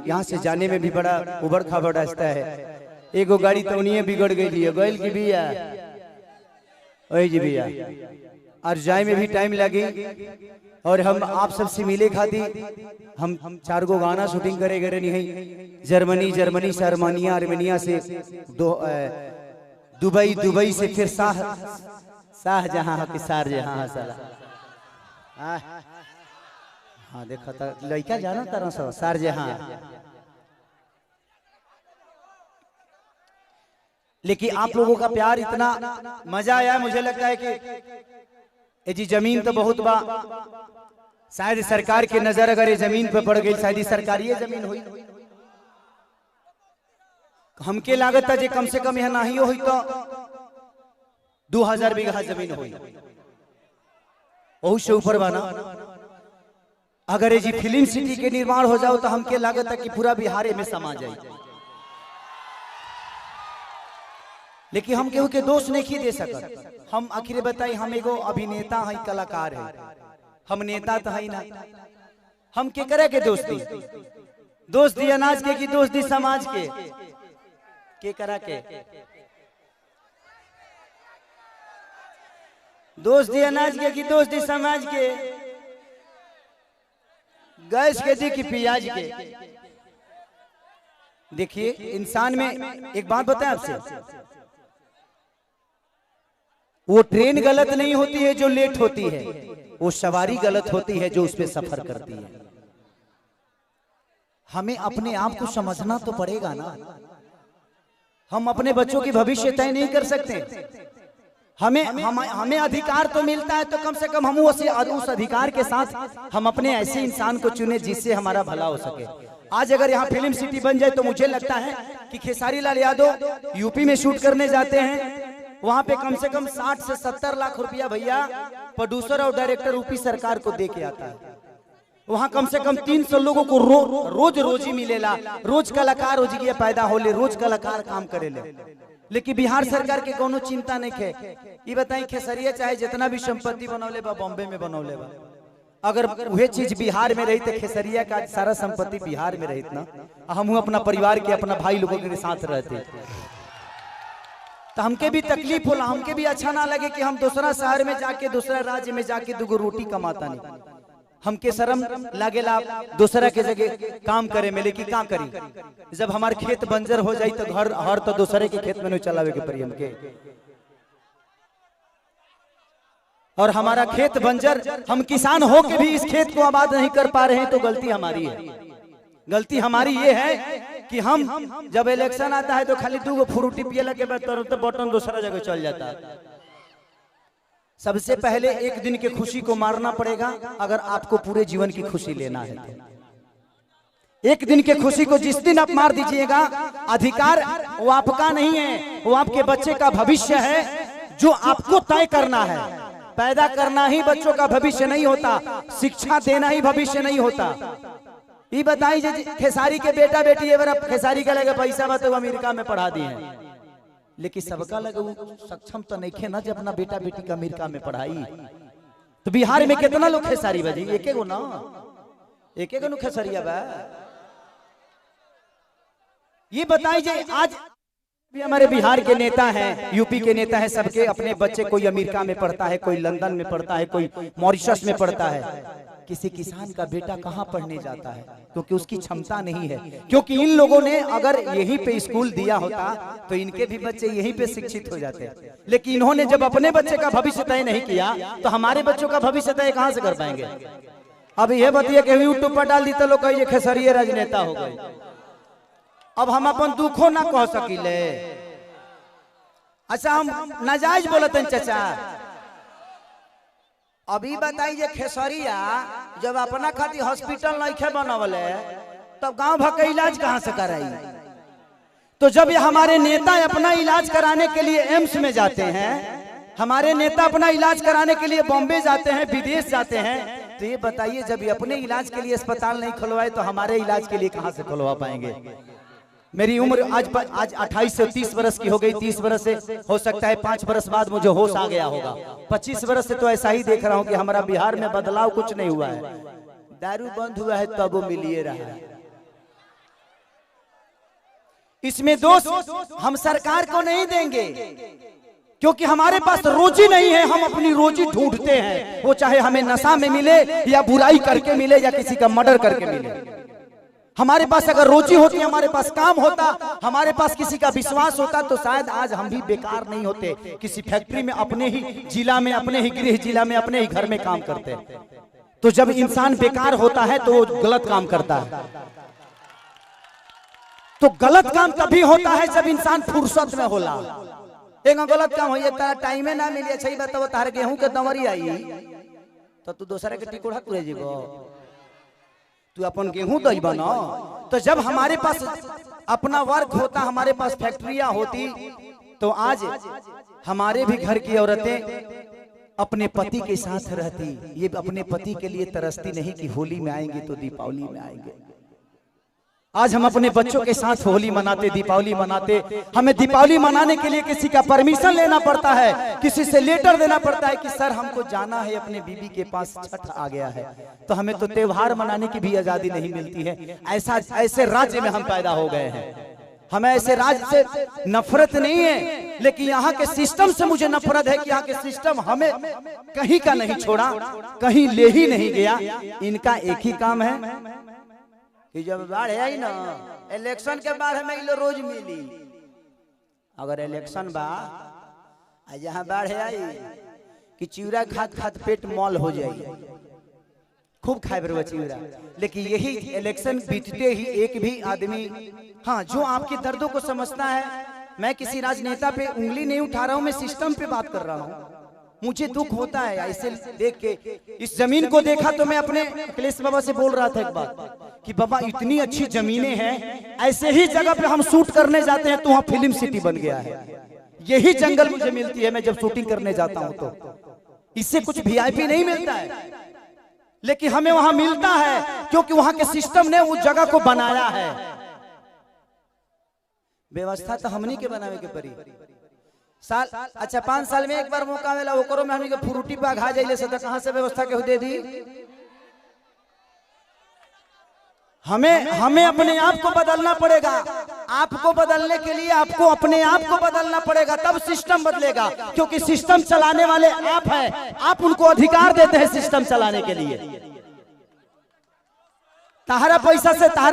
यहाँ से जाने में भी बड़ा उबड़ खाबड़ रास्ता है। एगो गाड़ी तो उन्हीं बिगड़ गई है, गैल की भैया वही जी भैया, और जाए में भी टाइम लगी। और हम आप सबसे मिले खाती हम 4 गो गाना शूटिंग करे गए नहीं, जर्मनी से आर्मेनिया से दुबई से फिर शाहजहां के शारजहां साला। हाँ देखा था लड़का जाना तरह से शारजहां। लेकिन आप लोगों का प्यार इतना मजा आया, मुझे लगता है कि जी जमीन तो बहुत बा, शायद सरकार के नजर अगर ये जमीन पे पड़ गई, शायद सरकारी ये जमीन हुई। हमके लागत था जे कम से कम यहाँ नहीं हुई तो 2000 बीघा जमीन हुई, बहुत से ऊपर बना। अगर ये जी फिल्म सिटी के निर्माण हो जाओ तो हमके लागत है कि पूरा बिहार में समा जाए। लेकिन हम केहू के दोष नहीं दे सकत। हम आखिर बताई, हम एगो अभिनेता है, कलाकार है, हम नेता तो है ना। हम के करे के दोस्त दी अनाज के की दोस्त दी समाज के करा के दोस्त दी अनाज के की दोस्त दी समाज के, गैस के दी की प्याज के। देखिए इंसान में एक बात बताएं आपसे, वो ट्रेन गलत नहीं होती है जो लेट होती है, वो सवारी गलत होती है जो उस पे सफर करती है। हमें अपने आप को समझना तो पड़ेगा ना। हम अपने बच्चों की भविष्य तय नहीं कर सकते। हमें अधिकार तो मिलता है, तो कम से कम हम उस अधिकार के साथ हम अपने ऐसे इंसान को चुने जिससे हमारा भला हो सके। आज अगर यहाँ फिल्म सिटी बन जाए तो मुझे लगता है कि खेसारी लाल यादव यूपी में शूट करने जाते हैं, वहां पे कम से कम 60 से 70 लाख रुपया भैया प्रोड्यूसर और डायरेक्टर यूपी सरकार को दे के आता है। वहां कम से कम 300 लोगों को रोजी मिलेला, रोज कलाकार हो जी पैदा होले, रोज कलाकार काम करेले। लेकिन बिहार सरकार के कोनो चिंता नहीं है। ये बताई खेसरिया चाहे जितना भी संपत्ति बनौले बा बॉम्बे में बनौले बा, अगर वह चीज बिहार में रही तो खेसरिया का सारा संपत्ति बिहार में रही ना, हम अपना परिवार के अपना भाई लोगों के साथ रहते तो हमके भी तकलीफ होला, हमके भी अच्छा ना लगे कि हम दूसरा शहर में जाके दूसरा राज्य में जाके 2 रोटी कमाता नहीं। हमके शर्म लागेला दूसरा के जगह काम करे में, लेकिन क्या करी जब हमारे खेत बंजर हो जाए तो घर हर तो दूसरे के खेत में नहीं चलावे के पड़ी हमके। और हमारा खेत बंजर, हम किसान हो के भी इस खेत को आबाद नहीं कर पा रहे हैं, तो गलती हमारी है। गलती हमारी ये है कि हम जब इलेक्शन आता है तो खाली 2 फ्रूटी पियला के बाद तुरंत बटन दूसरा जगह चल जाता है। सबसे पहले एक दिन की खुशी को मारना पड़ेगा अगर आपको पूरे जीवन की खुशी लेना है तो। एक दिन की खुशी को जिस दिन आप मार दीजिएगा, अधिकार वो आपका नहीं है, वो आपके बच्चे का भविष्य है जो आपको तय करना है। पैदा करना ही बच्चों का भविष्य नहीं होता, शिक्षा देना ही भविष्य नहीं होता। ये बताई खेसारी के बेटा बेटी खेसारी का लगे पैसा बा तो अमेरिका में पढ़ा दिए, लेकिन सबका लगे वो सक्षम तो नहीं खे ना जब अपना बेटा बेटी का अमेरिका में पढ़ाई। तो बिहार में कितना लोग खेसारी बजी, एक एगो ना, एक एगो खेसरिया बा। ये बताइए आज भी हमारे बिहार के नेता हैं, यूपी के नेता हैं, सबके अपने बच्चे कोई अमेरिका में पढ़ता है, कोई लंदन में पढ़ता है, कोई मॉरिशस में पढ़ता है। किसी किसान का बेटा कहाँ पढ़ने जाता है? क्योंकि उसकी क्षमता नहीं है। क्योंकि इन लोगों ने अगर यहीं पे स्कूल दिया होता तो इनके भी बच्चे यहीं पे शिक्षित हो जाते। लेकिन इन्होंने जब अपने बच्चे का भविष्य तय नहीं किया तो हमारे बच्चों का भविष्य तय कहाँ से कर पाएंगे? अब यह बताइए कि यूट्यूब पर डाल दी तो लोग कहिए खेसरिया राजनेता हो गए। अब हम अपन दुखो ना कह सकिले। अच्छा हम नाजायज बोलते चाचा। अभी बताइए खेसरिया जब अपना खातिर हॉस्पिटल नहीं बनवले तब गांव भर का इलाज कहां से कराई? तो जब ये हमारे नेता अपना इलाज कराने के लिए एम्स में जाते हैं, हमारे नेता अपना इलाज कराने के लिए बॉम्बे जाते हैं, विदेश जाते हैं, तो ये बताइए जब ये अपने इलाज के लिए अस्पताल नहीं खुलवाए तो हमारे इलाज के लिए कहां से खुलवा पाएंगे? मेरी उम्र आज 28 से 30 वर्ष की हो गई। 30 वर्ष से हो सकता है 5 वर्ष बाद मुझे होश आ गया होगा। 25 वर्ष से तो ऐसा ही देख रहा हूं कि हमारा बिहार में बदलाव कुछ नहीं हुआ है। दारू बंद हुआ है तब वो मिलिए रहा है। इसमें दोष हम सरकार को नहीं देंगे, क्योंकि हमारे पास रोजी नहीं है। हम अपनी रोजी ढूंढते हैं, वो चाहे हमें नशा में मिले या बुराई करके मिले या किसी का मर्डर करके मिले। हमारे पास अगर रोजी होती, हमारे पास काम होता, हमारे पास किसी का विश्वास होता, तो शायद आज हम भी बेकार नहीं होते, किसी फैक्ट्री में अपने ही जिला में, अपने ही गृह जिला में, अपने ही घर में काम करते। तो जब इंसान बेकार होता है तो वो गलत काम करता है। तो गलत काम तभी होता है जब इंसान फुर्सत में होला। एक गलत काम हो तारा टाइम ना मिले, अच्छा बताओ तार गेहूं के दवरी आई तो तू दूसरे के टिकोड़ा तुरे जीवो, तू अपन गेहूं दई बना। तो जब हमारे पास अपना वर्क होता, हमारे पास फैक्ट्रियां होती, तो आज हमारे भी घर की औरतें अपने पति के साथ रहती। ये अपने पति के लिए तरसती नहीं कि होली में आएंगे तो दीपावली में आएंगे। आज हम अपने बच्चों के साथ होली मनाते, दीपावली मनाते। हमें दीपावली मनाने के लिए किसी का परमिशन लेना पड़ता है, किसी से लेटर देना पड़ता है कि सर हमको जाना है अपने बीबी के पास, छठ आ गया है। तो हमें तो त्योहार मनाने की भी आजादी नहीं मिलती है। ऐसे राज्य में हम पैदा हो गए हैं। हमें ऐसे राज्य से नफरत नहीं है, लेकिन यहाँ के सिस्टम से मुझे नफरत है कि यहाँ के सिस्टम हमें कहीं का नहीं छोड़ा, कहीं ले ही नहीं गया। इनका एक ही काम है कि जब बाढ़ आई ना, इलेक्शन के बाद हमें इलो रोज मिली। अगर इलेक्शन बा यहाँ बाढ़ आई कि चिवड़ा खात खात पेट मॉल हो जाए, खूब खाए बरवा चिवड़ा। लेकिन यही इलेक्शन बीतते ही एक भी आदमी, हाँ, जो आपके दर्दों को समझता है। मैं किसी राजनेता पे उंगली नहीं उठा रहा हूँ, मैं सिस्टम पे बात कर रहा हूँ। मुझे दुख होता है ऐसे देख के। इस जमीन को देखा तो मैं अपने अखिलेश बाबा से बोल रहा था एक बात कि बाबा इतनी अच्छी जमीनें हैं, ऐसे ही जगह पे हम शूट करने जाते हैं तो वहाँ फिल्म सिटी बन गया है। यही जंगल मुझे मिलती है मैं जब शूटिंग करने जाता हूँ, तो इससे कुछ वीआईपी नहीं मिलता है, लेकिन हमें वहां मिलता है क्योंकि वहां के सिस्टम ने उस जगह को बनाया है। व्यवस्था तो हमनी के बनावे के पड़ी। साल अच्छा 5 साल में एक बार मौका मिला, वो करो में हमनी के फ्रूटी पे घा जाइले से, तो कहां से व्यवस्था के दे दी। हमें अपने आप को बदलना पड़ेगा। आपको बदलने के लिए आपको अपने आप को बदलना पड़ेगा, तब सिस्टम बदलेगा। क्योंकि सिस्टम चलाने वाले आप हैं, आप उनको अधिकार देते हैं सिस्टम चलाने के लिए। तारा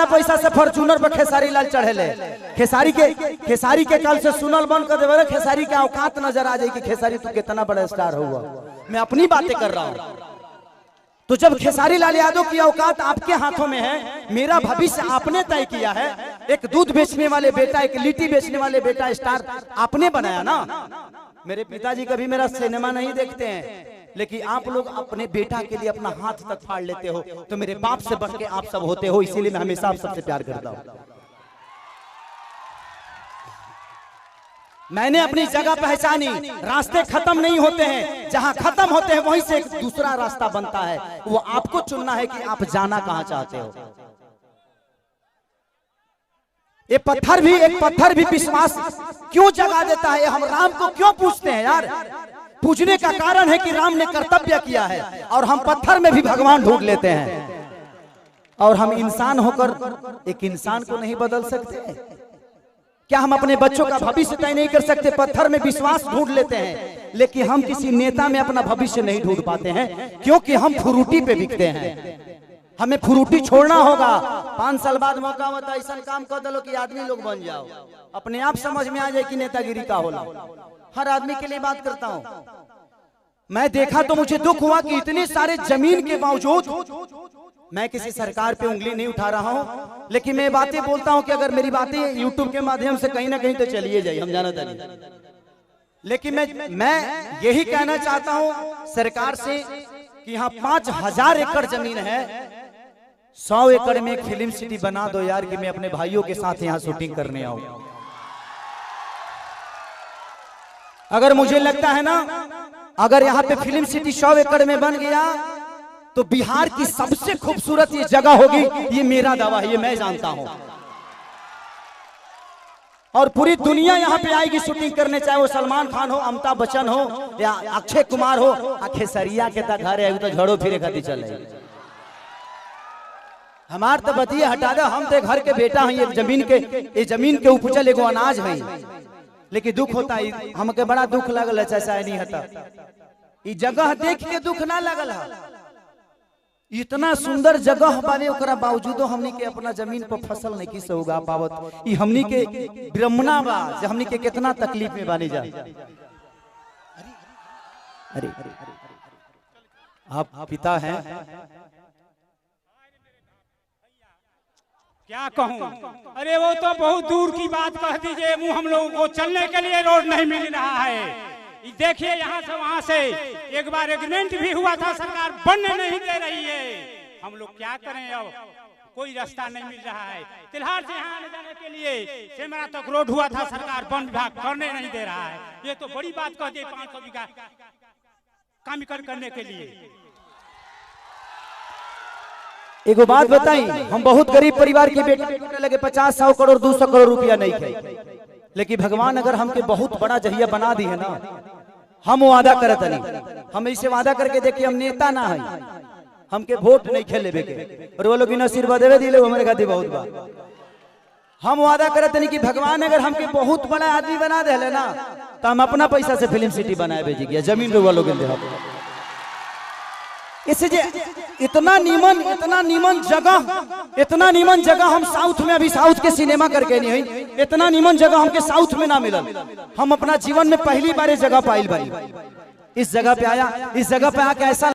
पैसा से फॉर्च्यूनर पर खेसारी लाल चढ़ेले। खेसारी के कल से सुनल बंद कर देवे। खेसारी के औकात नजर आ जाए कि खेसारी तू कितना बड़ा स्टार हुआ। मैं अपनी बातें कर रहा हूं। तो जब खेसारी लाल यादव की औकात आपके हाथों में है, मेरा भविष्य आपने तय किया है। एक दूध बेचने वाले बेटा, एक लिट्टी बेचने वाले बेटा स्टार आपने बनाया ना। मेरे पिताजी कभी मेरा सिनेमा नहीं देखते हैं, लेकिन आप लोग अपने बेटा के लिए अपना हाथ तक फाड़ लेते हो, तो मेरे बाप से बढ़ के आप सब होते हो। इसीलिए मैं हमेशा आप सबसे प्यार करता हूं। मैंने अपनी जगह पहचानी। रास्ते खत्म नहीं होते हैं, जहां खत्म होते हैं वहीं से एक दूसरा रास्ता बनता है। वो आपको चुनना है कि आप जाना कहां चाहते हो। एक पत्थर भी विश्वास क्यों जगा देता है। हम राम को क्यों पूछते हैं यार? पूछने का कारण है कि राम ने कर्तव्य किया है, और हम पत्थर में भी भगवान ढूंढ लेते हैं। और हम इंसान होकर एक इंसान को नहीं बदल सकते। क्या हम अपने बच्चों का भविष्य तय नहीं कर सकते? पत्थर में विश्वास ढूंढ लेते हैं, लेकिन हम किसी नेता में अपना भविष्य नहीं ढूंढ पाते हैं, क्योंकि हम फ्रूटी पे बिकते हैं। हमें फ्रूटी छोड़ना होगा। 5 साल बाद मौका होता है, ऐसा काम कर दो कि आदमी लोग बन जाओ। अपने आप समझ में आ जाए कि नेतागिरी का होला। हर आदमी के लिए बात करता हूं। मैं देखा तो मुझे दुख हुआ कि इतने सारे जमीन के बावजूद, मैं किसी सरकार पे उंगली नहीं उठा रहा हूं, लेकिन मैं बातें बोलता हूं कि अगर मेरी बातें यूट्यूब के माध्यम से कहीं ना कहीं तो चलिए जाए, हम जाना था। लेकिन मैं यही कहना चाहता हूं सरकार से कि यहाँ 5000 एकड़ जमीन है, 100 एकड़ में एक फिल्म सिटी बना दो यार, कि मैं अपने भाइयों के साथ यहाँ शूटिंग करने आऊं। अगर मुझे लगता है ना, अगर यहाँ पे फिल्म सिटी 100 एकड़ में बन गया तो बिहार की सबसे खूबसूरत ये जगह होगी। ये मेरा दावा है, ये मैं जानता हूं। और पूरी दुनिया यहाँ पे आएगी शूटिंग करने, चाहे वो सलमान खान हो, अमिताभ बच्चन हो, या अक्षय कुमार हो। खेसरिया के तक घर है तो झड़ो फिरे खाती चले। हमार तो बतिया हटा दे, हम तो घर के बेटा हैं, ये जमीन के उपजल एगो अनाज है। लेकिन दुख होता है, हमके बड़ा दुख लगल है चाचा नहीं हता, ये जगह देख के दुख ना लगल है। इतना सुंदर जगह बावे, ओकरा बावजूदो हमनी के अपना जमीन पर फसल नहीं किस उगा पावत। ई हमनी के ब्रह्मणा बा, जे हमनी के कितना तकलीफ में बानी जा। अरे आप पिता हैं, क्या कहूँ। अरे वो तो बहुत दूर की बात कह दीजिए, मुँह हम लोगों को चलने के लिए रोड नहीं मिल रहा है। देखिए यहाँ से वहाँ से एक बार एग्रीमेंट भी हुआ था, सरकार बनने नहीं दे रही है। हम लोग क्या करें, अब कोई रास्ता नहीं मिल रहा है। तिल्हार से यहाँ आने जाने के लिए सेमरा तक रोड हुआ था, सरकार वन विभाग करने नहीं दे रहा है। ये तो बड़ी बात कह दी, 500 बीघा काम करने के लिए। एगो बात बताई, हम बहुत गरीब परिवार के बेटे लगे 50-100 करोड़ 200 करोड़ रुपया नहीं थे, लेकिन भगवान अगर हमके बहुत बड़ा जहिया बना दी है ना, हम वादा करत नहीं। हम ऐसे वादा करके देखिए, हम नेता ना है, हमके वोट नहीं खेले के, और वो लोग इन आशीर्वाद देवे दिले हमारे खातिर बहुत बा। हम वादा करत नहीं कि भगवान अगर हमके बहुत बड़ा आदमी बना दे ना, तो हम अपना पैसा से फिल्म सिटी बनाए भेजी गया, जमीन रो लोग इससे इतना नीमन जगह हम साउथ में, अभी साउथ के सिनेमा करके नहीं है, इतना नीमन जगह हमके साउथ में ना मिलल। हम अपना जीवन में पहली बार इस जगह पाइल भाई, इस जगह पे आया, इस जगह पे आके ऐसा